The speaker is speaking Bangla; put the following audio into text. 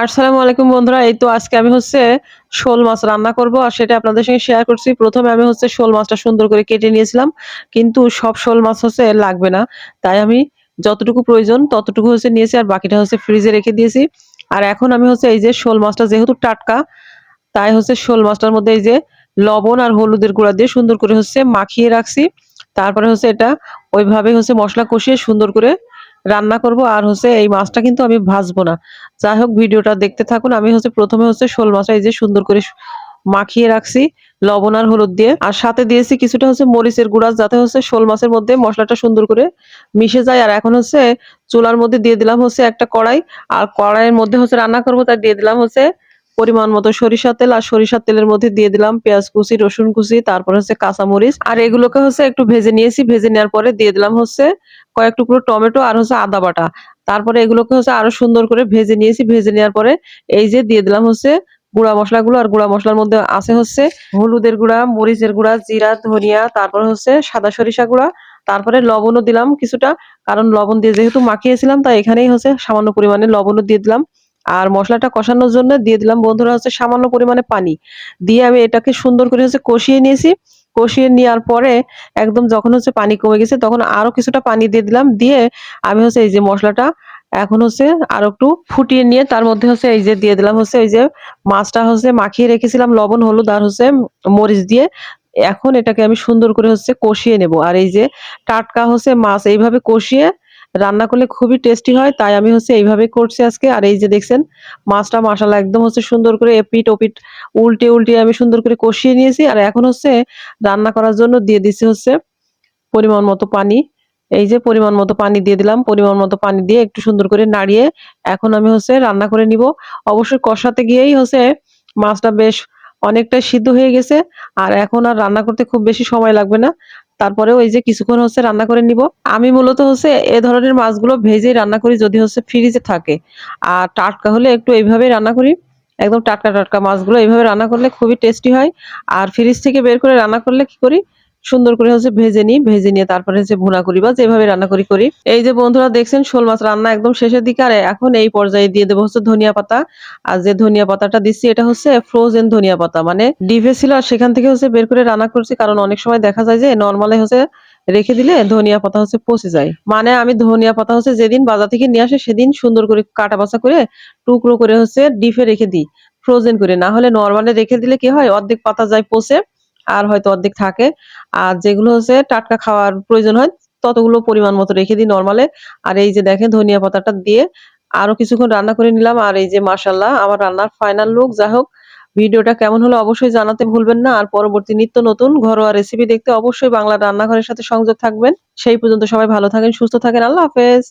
আসসালামু আলাইকুম বন্ধুরা। এই তো আজকে আমি শোল মাছ রান্না করব আর সেটা আপনাদের সঙ্গে শেয়ার করছি। ১ম এ আমি শোল মাছটা সুন্দর করে কেটে নিয়েছিলাম। কিন্তু সব শোল মাছ লাগবে না। তাই আমি যতটুকু প্রয়োজন ততটুকু নিয়েছি আর বাকিটা ফ্রিজে রেখে দিয়েছি। আর এখন আমি এই যে শোল মাছটা যেহেতু টাটকা, তাই শোল মাছটার মধ্যে এই যে লবণ আর হলুদের গুঁড়া দিয়ে সুন্দর করে মাখিয়ে রাখছি। তারপরে এটা ওইভাবে মসলা কষিয়ে সুন্দর করে রান্না করব। আর এই মাছটা কিন্তু আমি ভাজবো না। যাই হোক ভিডিওটা দেখতে থাকুন। আমি ১ম এ শোল মাছটা এই যে সুন্দর করে মাখিয়ে রাখছি লবণ আর হলুদ দিয়ে। আর সাথে দিয়েছি কিছুটা মরিচের গুঁড়া, যাতে শোল মাছের মধ্যে মসলাটা সুন্দর করে মিশে যায়। আর এখন চুলার মধ্যে দিয়ে দিলাম একটা কড়াই। আর কড়াইয়ের মধ্যে রান্না করব, তাই দিয়ে দিলাম পরিমাণ মতো সরিষার তেল। আর সরিষার তেলের মধ্যে দিয়ে দিলাম পেঁয়াজ কুচি, রসুন কুচি, তারপর কাঁচামরিচ। আর এগুলোকে একটু ভেজে নিয়েছি। ভেজে নেওয়ার পরে দিয়ে দিলাম কয়েক টুকরো টমেটো আর আদা বাটা। তারপরে এগুলোকে আরো সুন্দর করে ভেজে নিয়েছি। ভেজে নেওয়ার পরে এই যে দিয়ে দিলাম গুঁড়া মশলাগুলো। আর গুঁড়া মশলার মধ্যে আছে হলুদের গুঁড়া, মরিচের গুঁড়া, জিরা, ধনিয়া, তারপর সাদা সরিষা গুঁড়া, তারপরে লবণও দিলাম কিছুটা। কারণ লবণ দিয়ে যেহেতু মাখিয়েছিলাম, তাই এখানেই সামান্য পরিমাণে লবণও দিয়ে দিলাম। আর মসলাটা কষানোর জন্য দিয়ে দিলাম বন্ধুরা সামান্য পরিমাণে পানি। দিয়ে আমি এটাকে সুন্দর করে কষিয়ে নিয়েছি। কষিয়ে নেওয়ার পরে একদম যখন পানি কমে গেছে, তখন আরো কিছুটা পানি দিয়ে দিলাম। দিয়ে আমি এই যে মসলাটা এখন আরো একটু ফুটিয়ে নিয়ে তার মধ্যে এই যে দিয়ে দিলাম এই যে মাছটা মাখিয়ে রেখেছিলাম লবণ, হলুদ আর মরিচ দিয়ে। এখন এটাকে আমি সুন্দর করে কষিয়ে নেব। আর এই যে টাটকা মাছ এইভাবে কষিয়ে রান্না করলে খুবই টেস্টি হয়। তাই আমি এইভাবে করছি আজকে। আর এই যে দেখছেন মাছটা মাশাআল্লাহ একদম সুন্দর করে এপিট ওপিট উল্টে উল্টে আমি সুন্দর করে কষিয়ে নিয়েছি। আর এখন রান্না করার জন্য দিয়ে দিচ্ছি পরিমাণ মতো পানি। এই যে পরিমাণ মতো পানি দিয়ে দিলাম। পরিমাণ মতো পানি দিয়ে একটু সুন্দর করে নাড়িয়ে এখন আমি রান্না করে নিব। অবশ্যই কষাতে গিয়েই মাছটা বেশ অনেকটাই সিদ্ধ হয়ে গেছে। আর এখন আর রান্না করতে খুব বেশি সময় লাগবে না। তারপরেও এই যে কিছুক্ষণ রান্না করে নিব। আমি মূলত এ ধরনের মাছগুলো ভেজেই রান্না করি, যদি ফ্রিজে থাকে। আর টাটকা হলে একটু এইভাবেই রান্না করি। একদম টাটকা টাটকা মাছগুলো এইভাবে রান্না করলে খুবই টেস্টি হয়। আর ফ্রিজ থেকে বের করে রান্না করলে কি করি, সুন্দর করে ভেজে নিই। ভেজে নিয়ে তারপরে ভুনা করি বা যেভাবে রান্না করি। এই যে বন্ধুরা দেখছেন শোল মাছ রান্না একদম শেষের দিকে। আর এখন এই পর্যায়ে দিয়ে দেবো ধনিয়া পাতা। আর যে ধনিয়া পাতাটা দিচ্ছি এটা ফ্রোজেন ধনিয়া পাতা, মানে ডিপে ছিল আর সেখান থেকে বের করে রান্না করছি। কারণ অনেক সময় দেখা যায় যে নরমালে রেখে দিলে ধনিয়া পাতা পচে যায়। মানে আমি ধনিয়া পাতা যেদিন বাজার থেকে নিয়ে আসে সেদিন সুন্দর করে কাটা বাছা করে টুকরো করে ডিপে রেখে দিই, ফ্রোজেন করে। না হলে নরমালে রেখে দিলে কি হয়, অর্ধেক পাতা যায় পচে আর হয়তো অর্ধেক থাকে। আর যেগুলো টাটকা খাওয়ার প্রয়োজন হয় ততগুলো পরিমাণ মতো রেখে দিই নরমালে। আর এই যে দেখেন ধনিয়া পাতাটা দিয়ে আরো কিছুক্ষণ রান্না করে নিলাম। আর এই যে মাশাআল্লাহ আমার রান্নার ফাইনাল লুক। যাই হোক ভিডিওটা কেমন হলো অবশ্যই জানাতে ভুলবেন না। আর পরবর্তী নিত্য নতুন ঘরোয়া রেসিপি দেখতে অবশ্যই বাংলা রান্নাঘরের সাথে সংযোগ থাকবেন। সেই পর্যন্ত সবাই ভালো থাকেন, সুস্থ থাকেন। আল্লাহ হাফেজ।